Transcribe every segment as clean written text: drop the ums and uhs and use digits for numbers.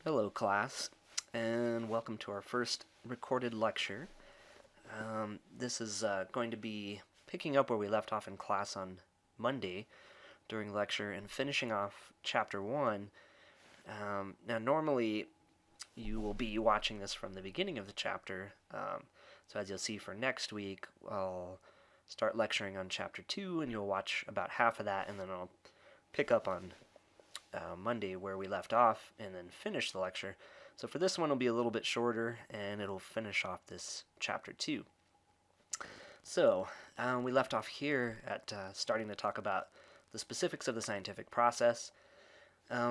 Hello, class, and welcome to our first recorded lecture. This is going to be picking up where we left off in class on Monday during lecture and finishing off Chapter 1. Now, normally you will be watching this from the beginning of the chapter, so as you'll see for next week, I'll start lecturing on Chapter 2, and you'll watch about half of that, and then I'll pick up on Monday where we left off and then finish the lecture. So for this one, it'll be a little bit shorter and it'll finish off this chapter 2. So we left off here at starting to talk about the specifics of the scientific process.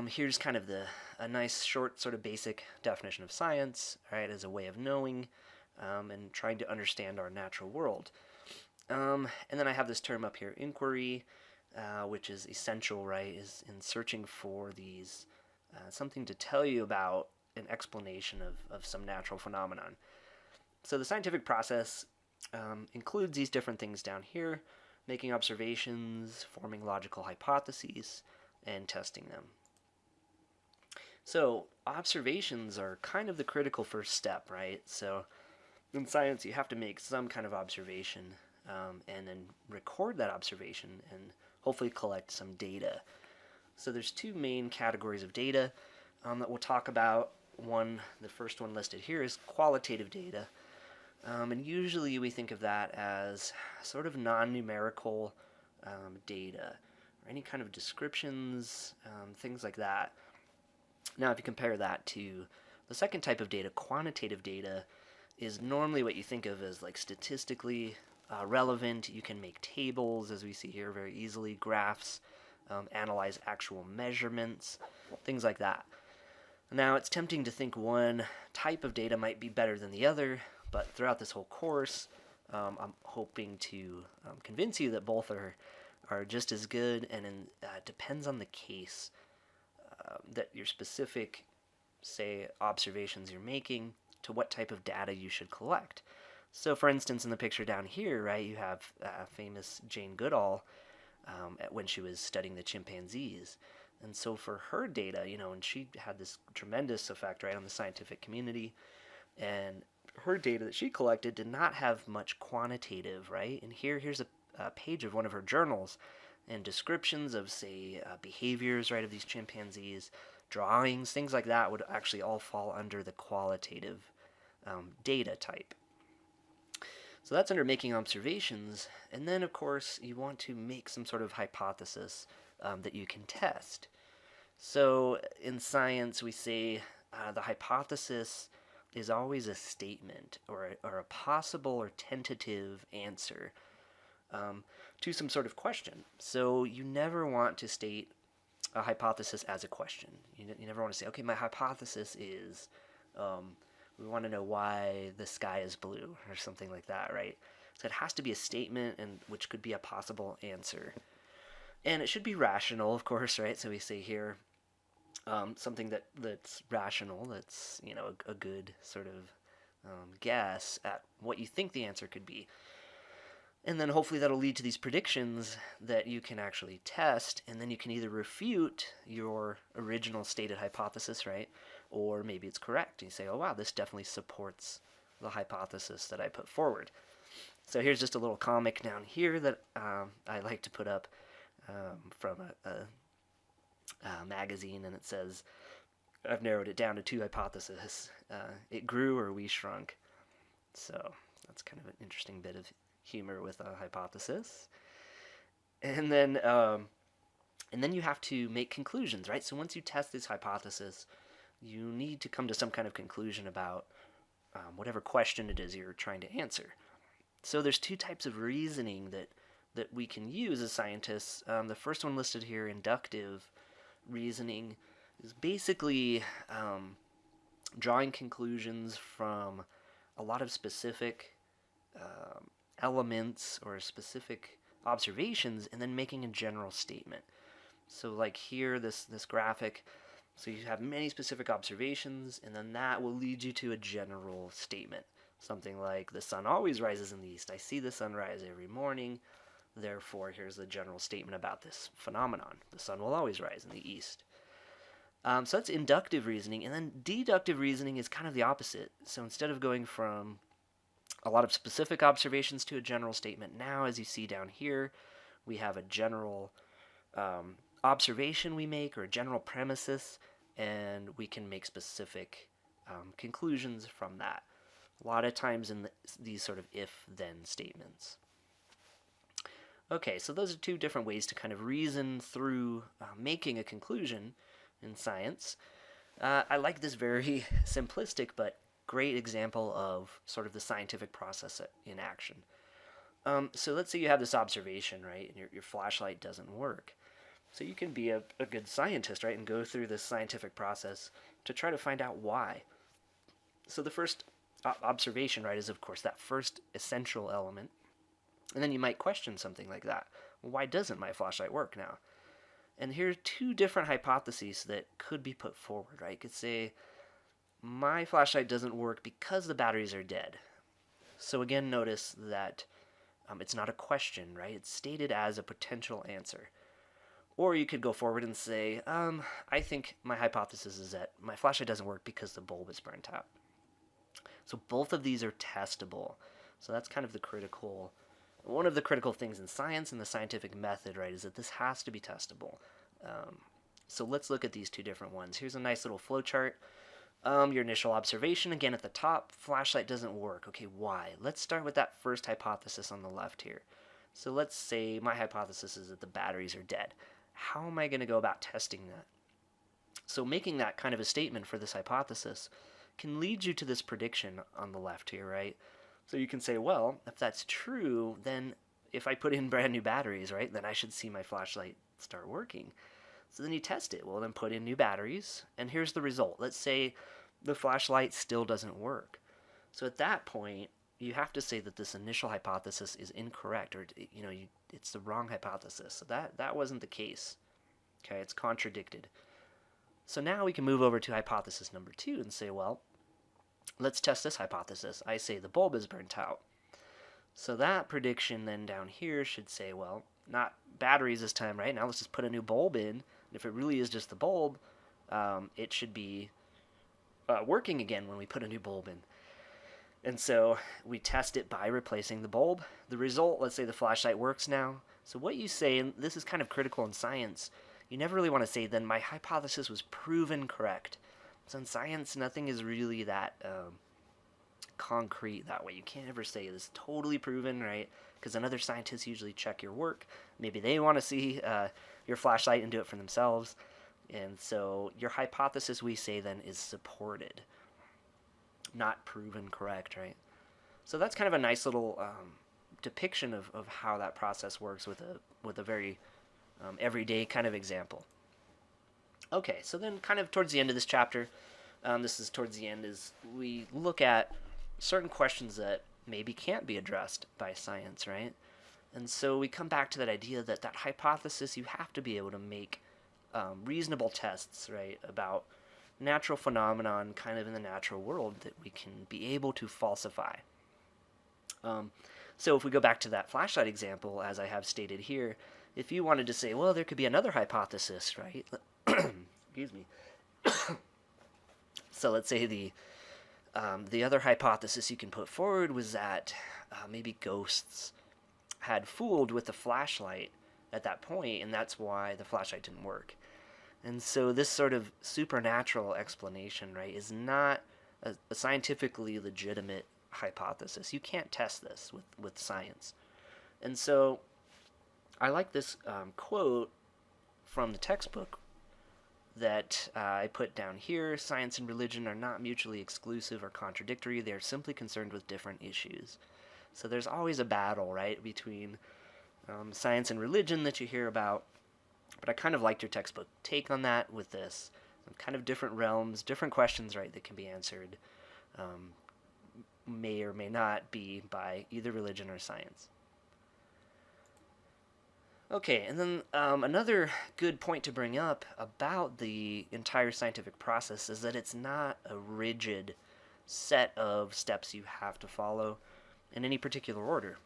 Here's kind of a nice short sort of basic definition of science, right, as a way of knowing and trying to understand our natural world. And then I have this term up here, inquiry, which is essential, right, is in searching for these, something to tell you about an explanation of some natural phenomenon. So the scientific process includes these different things down here, making observations, forming logical hypotheses, and testing them. So observations are kind of the critical first step, right? So in science, you have to make some kind of observation and then record that observation and hopefully collect some data. So there's two main categories of data that we'll talk about. The first one listed here is qualitative data. And usually we think of that as sort of non-numerical data, or any kind of descriptions, things like that. Now if you compare that to the second type of data, quantitative data, is normally what you think of as like statistically relevant. You can make tables, as we see here, very easily, graphs, analyze actual measurements, things like that. Now, it's tempting to think one type of data might be better than the other, but throughout this whole course, I'm hoping to convince you that both are just as good, and depends on the case that your specific, say, observations you're making to what type of data you should collect. So, for instance, in the picture down here, right, you have famous Jane Goodall when she was studying the chimpanzees. And so for her data, and she had this tremendous effect, right, on the scientific community. And her data that she collected did not have much quantitative, right? And here's a page of one of her journals and descriptions of, say, behaviors, right, of these chimpanzees, drawings, things like that would actually all fall under the qualitative data type. So that's under making observations, and then of course you want to make some sort of hypothesis that you can test. So in science we say the hypothesis is always a statement or a possible or tentative answer to some sort of question. So you never want to state a hypothesis as a question. You never want to say, okay, my hypothesis is we want to know why the sky is blue or something like that, right? So it has to be a statement, and which could be a possible answer. And it should be rational, of course, right? So we say here something that's rational, that's, a good sort of guess at what you think the answer could be. And then hopefully that'll lead to these predictions that you can actually test, and then you can either refute your original stated hypothesis, right? Or maybe it's correct. You say, oh wow, this definitely supports the hypothesis that I put forward. So here's just a little comic down here that I like to put up from a magazine, and it says, I've narrowed it down to two hypotheses. It grew or we shrunk. So that's kind of an interesting bit of humor with a hypothesis. And then you have to make conclusions, right? So once you test this hypothesis, you need to come to some kind of conclusion about whatever question it is you're trying to answer. So there's two types of reasoning that we can use as scientists. The first one listed here, inductive reasoning, is basically drawing conclusions from a lot of specific elements or specific observations and then making a general statement. So like here, this graphic, so you have many specific observations, and then that will lead you to a general statement. Something like, the sun always rises in the east. I see the sun rise every morning. Therefore, here's the general statement about this phenomenon. The sun will always rise in the east. So that's inductive reasoning, and then deductive reasoning is kind of the opposite. So instead of going from a lot of specific observations to a general statement, now as you see down here, we have a general observation we make, or a general premises, and we can make specific conclusions from that. A lot of times in these sort of if-then statements. Okay, so those are two different ways to kind of reason through making a conclusion in science. I like this very simplistic but great example of sort of the scientific process in action. So let's say you have this observation, right, and your flashlight doesn't work. So you can be a good scientist, right, and go through this scientific process to try to find out why. So the first observation, right, is of course that first essential element. And then you might question something like that. Well, why doesn't my flashlight work now? And here are two different hypotheses that could be put forward, right? You could say, my flashlight doesn't work because the batteries are dead. So again, notice that it's not a question, right? It's stated as a potential answer. Or you could go forward and say, I think my hypothesis is that my flashlight doesn't work because the bulb is burnt out. So both of these are testable. So that's kind of one of the critical things in science and the scientific method, right, is that this has to be testable. So let's look at these two different ones. Here's a nice little flow chart. Your initial observation, again at the top, flashlight doesn't work. Okay, why? Let's start with that first hypothesis on the left here. So let's say my hypothesis is that the batteries are dead. How am I going to go about testing that? So making that kind of a statement for this hypothesis can lead you to this prediction on the left here, right? So you can say, well, if that's true, then if I put in brand new batteries, right, then I should see my flashlight start working. So then you test it. Well, then put in new batteries, and here's the result. Let's say the flashlight still doesn't work. So at that point, you have to say that this initial hypothesis is incorrect, or it's the wrong hypothesis. So that wasn't the case. Okay, it's contradicted. So now we can move over to hypothesis number 2 and say, well, let's test this hypothesis. I say the bulb is burnt out. So that prediction then down here should say, well, not batteries this time, right? Now let's just put a new bulb in. And if it really is just the bulb, it should be working again when we put a new bulb in. And so we test it by replacing the bulb. The result, let's say the flashlight works now. So what you say, and this is kind of critical in science, you never really want to say, then my hypothesis was proven correct. So in science, nothing is really that concrete that way. You can't ever say this is totally proven, right? Because then other scientists usually check your work. Maybe they want to see your flashlight and do it for themselves. And so your hypothesis, we say then, is supported, not proven correct, right? So that's kind of a nice little depiction of how that process works with a very everyday kind of example. Okay, so then kind of towards the end of this chapter, this is towards the end, is we look at certain questions that maybe can't be addressed by science, right? And so we come back to that idea that hypothesis, you have to be able to make reasonable tests, right, about natural phenomenon kind of in the natural world that we can be able to falsify. So if we go back to that flashlight example, as I have stated here, if you wanted to say, well, there could be another hypothesis, right? Excuse me. So let's say the other hypothesis you can put forward was that maybe ghosts had fooled with the flashlight at that point, and that's why the flashlight didn't work. And so this sort of supernatural explanation, right, is not a scientifically legitimate hypothesis. You can't test this with science. And so I like this quote from the textbook that I put down here. Science and religion are not mutually exclusive or contradictory. They are simply concerned with different issues. So there's always a battle, right, between science and religion that you hear about. But I kind of liked your textbook take on that with this. Kind of different realms, different questions, right, that can be answered. May or may not be by either religion or science. Okay, and then another good point to bring up about the entire scientific process is that it's not a rigid set of steps you have to follow in any particular order.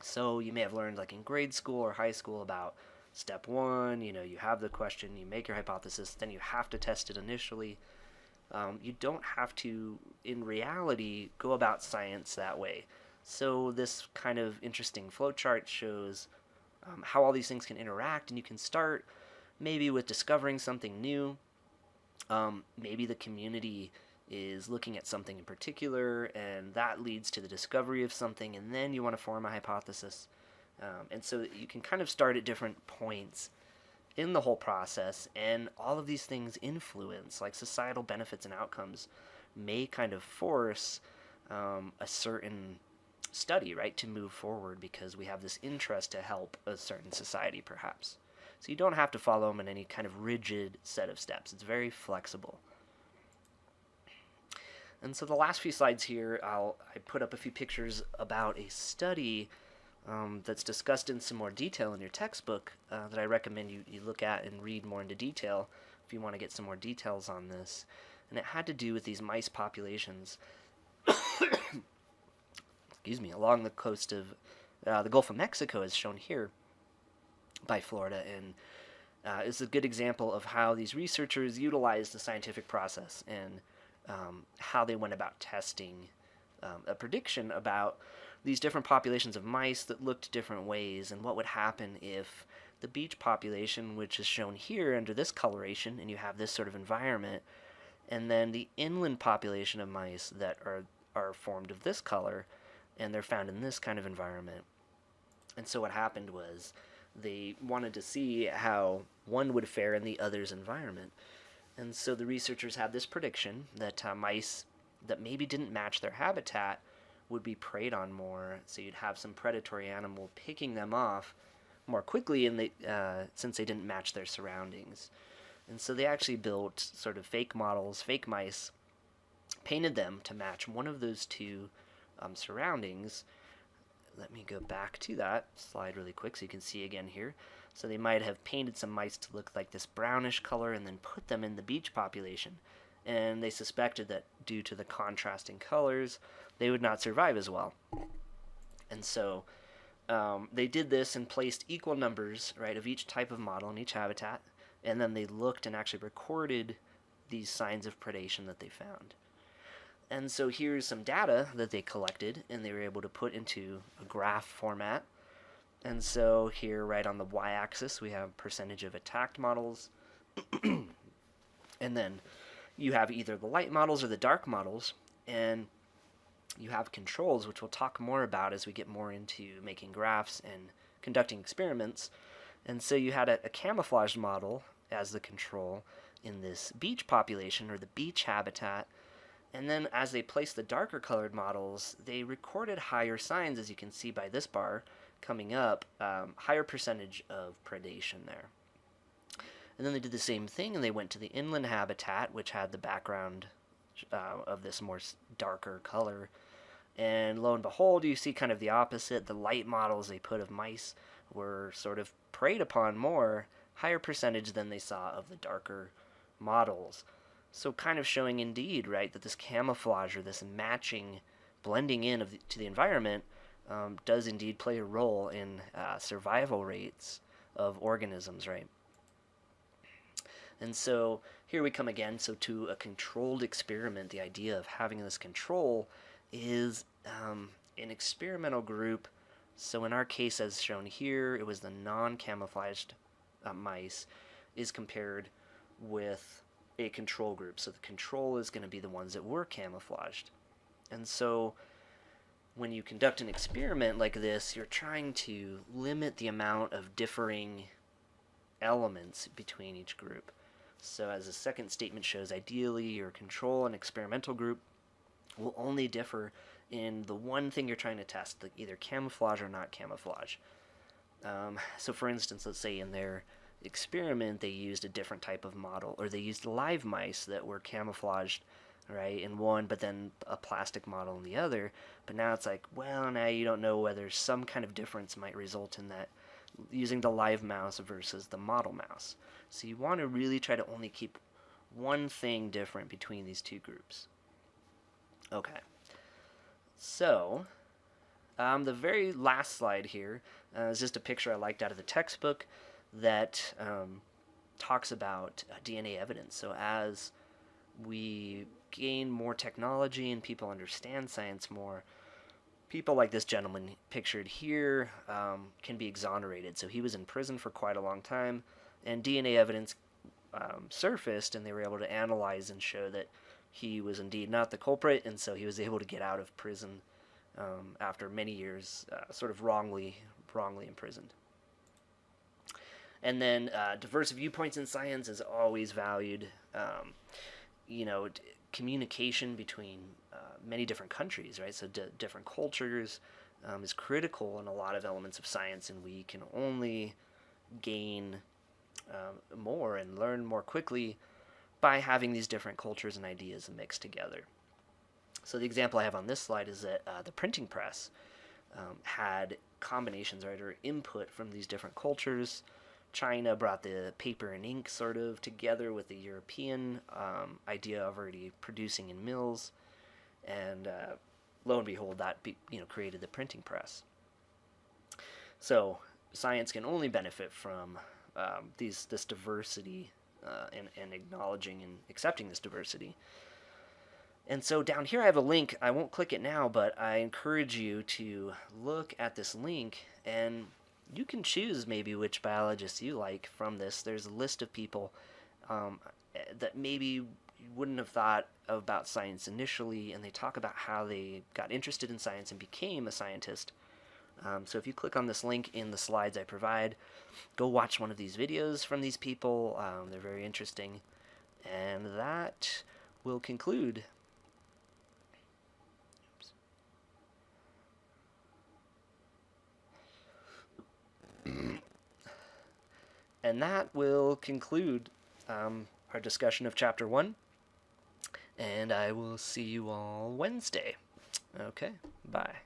So you may have learned, like in grade school or high school, about step one, you have the question, you make your hypothesis, then you have to test it initially. You don't have to, in reality, go about science that way. So this kind of interesting flowchart shows how all these things can interact, and you can start maybe with discovering something new. Maybe the community is looking at something in particular, and that leads to the discovery of something, and then you want to form a hypothesis. And so you can kind of start at different points in the whole process, and all of these things influence, like societal benefits and outcomes, may kind of force a certain study, right, to move forward because we have this interest to help a certain society, perhaps. So you don't have to follow them in any kind of rigid set of steps. It's very flexible. And so the last few slides here, I put up a few pictures about a study that's discussed in some more detail in your textbook that I recommend you look at and read more into detail if you want to get some more details on this. And it had to do with these mice populations excuse me, along the coast of the Gulf of Mexico, as shown here by Florida. And it's a good example of how these researchers utilized the scientific process and how they went about testing a prediction about these different populations of mice that looked different ways and what would happen if the beach population, which is shown here under this coloration, and you have this sort of environment, and then the inland population of mice that are formed of this color, and they're found in this kind of environment. And so what happened was they wanted to see how one would fare in the other's environment. And so the researchers had this prediction that mice that maybe didn't match their habitat would be preyed on more, so you'd have some predatory animal picking them off more quickly and since they didn't match their surroundings. And so they actually built sort of fake models, fake mice, painted them to match one of those two surroundings. Let me go back to that slide really quick so you can see again here. So they might have painted some mice to look like this brownish color and then put them in the beach population. And they suspected that due to the contrasting colors, they would not survive as well. And so they did this and placed equal numbers, right, of each type of model in each habitat. And then they looked and actually recorded these signs of predation that they found. And so here's some data that they collected and they were able to put into a graph format. And so here right on the y-axis we have percentage of attacked models. And then you have either the light models or the dark models, and you have controls, which we'll talk more about as we get more into making graphs and conducting experiments. And so you had a camouflaged model as the control in this beach population or the beach habitat. And then as they placed the darker colored models, they recorded higher signs, as you can see by this bar coming up, higher percentage of predation there. And then they did the same thing and they went to the inland habitat, which had the background of this more darker color. And lo and behold, you see kind of the opposite. The light models they put of mice were sort of preyed upon more, higher percentage than they saw of the darker models. So kind of showing indeed, right, that this camouflage or this matching, blending in to the environment does indeed play a role in survival rates of organisms, right? And so here we come again. So to a controlled experiment, the idea of having this control is an experimental group. So in our case, as shown here, it was the non-camouflaged mice is compared with a control group. So the control is going to be the ones that were camouflaged. And so when you conduct an experiment like this, you're trying to limit the amount of differing elements between each group. So as the second statement shows, ideally your control and experimental group will only differ in the one thing you're trying to test, like either camouflage or not camouflage. So for instance, let's say in their experiment they used a different type of model, or they used live mice that were camouflaged, right, in one, but then a plastic model in the other. But now it's like, well, now you don't know whether some kind of difference might result in that using the live mouse versus the model mouse. So you want to really try to only keep one thing different between these two groups. Okay. So, the very last slide here is just a picture I liked out of the textbook. that talks about DNA evidence. So as we gain more technology and people understand science more, people like this gentleman pictured here can be exonerated. So he was in prison for quite a long time, and DNA evidence surfaced, and they were able to analyze and show that he was indeed not the culprit, and so he was able to get out of prison after many years sort of wrongly imprisoned. And then diverse viewpoints in science is always valued. Communication between many different countries, right? So different cultures is critical in a lot of elements of science, and we can only gain more and learn more quickly by having these different cultures and ideas mixed together. So the example I have on this slide is that the printing press had combinations, right, or input from these different cultures. China brought the paper and ink sort of together with the European idea of already producing in mills, and lo and behold, that created the printing press. So science can only benefit from this diversity and acknowledging and accepting this diversity. And so down here I have a link. I won't click it now, but I encourage you to look at this link, and you can choose maybe which biologists you like from this. There's a list of people that maybe you wouldn't have thought about science initially, and they talk about how they got interested in science and became a scientist. So if you click on this link in the slides I provide, go watch one of these videos from these people. They're very interesting. And that will conclude. And that will conclude our discussion of Chapter 1. And I will see you all Wednesday. Okay, bye.